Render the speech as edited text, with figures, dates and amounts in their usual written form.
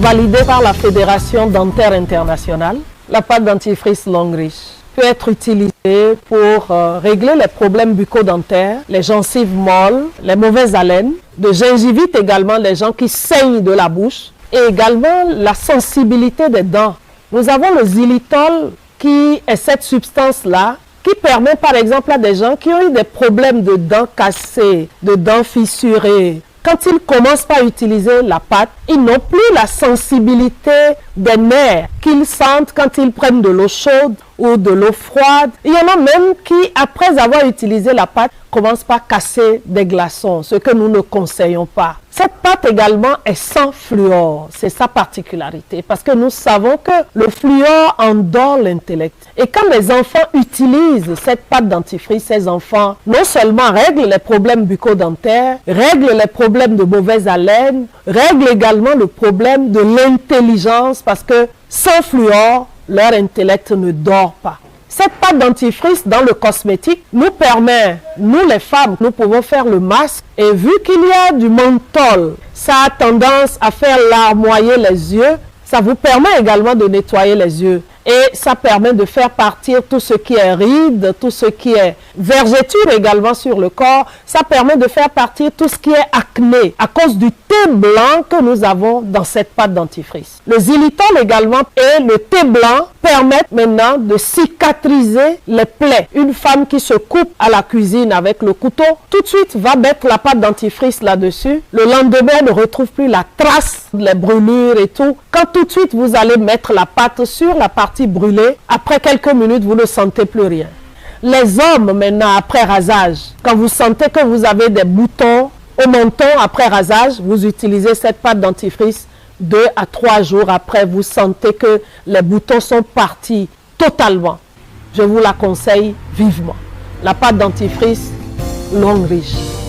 validée par la Fédération dentaire internationale. La pâte dentifrice Longrich peut être utilisée pour régler les problèmes bucco-dentaires, les gencives molles, les mauvaises haleines, de gingivite également, les gens qui saignent de la bouche, et également la sensibilité des dents. Nous avons le xylitol qui est cette substance-là qui permet par exemple à des gens qui ont eu des problèmes de dents cassées, de dents fissurées. Quand ils commencent à utiliser la pâte, ils n'ont plus la sensibilité des nerfs qu'ils sentent quand ils prennent de l'eau chaude ou de l'eau froide. Il y en a même qui, après avoir utilisé la pâte, commencent par casser des glaçons, ce que nous ne conseillons pas. Cette pâte également est sans fluor, c'est sa particularité, parce que nous savons que le fluor endort l'intellect. Et quand les enfants utilisent cette pâte dentifrice, ces enfants non seulement règlent les problèmes bucco-dentaires, règlent les problèmes de mauvaise haleine, règlent également le problème de l'intelligence, parce que sans fluor, leur intellect ne dort pas. Cette pâte dentifrice dans le cosmétique nous permet, nous les femmes, nous pouvons faire le masque et vu qu'il y a du menthol, ça a tendance à faire larmoyer les yeux, ça vous permet également de nettoyer les yeux et ça permet de faire partir tout ce qui est rides, tout ce qui est vergeture également sur le corps, ça permet de faire partir tout ce qui est acné à cause du thé blanc que nous avons dans cette pâte dentifrice. Le xylitol également et le thé blanc permettent maintenant de cicatriser les plaies. Une femme qui se coupe à la cuisine avec le couteau, tout de suite va mettre la pâte dentifrice là-dessus. Le lendemain, elle ne retrouve plus la trace, les brûlures et tout. Quand tout de suite, vous allez mettre la pâte sur la partie brûlée, après quelques minutes, vous ne sentez plus rien. Les hommes, maintenant, après rasage, quand vous sentez que vous avez des boutons au menton après rasage, vous utilisez cette pâte dentifrice. 2 à 3 jours après, vous sentez que les boutons sont partis totalement. Je vous la conseille vivement. La pâte dentifrice Longrich.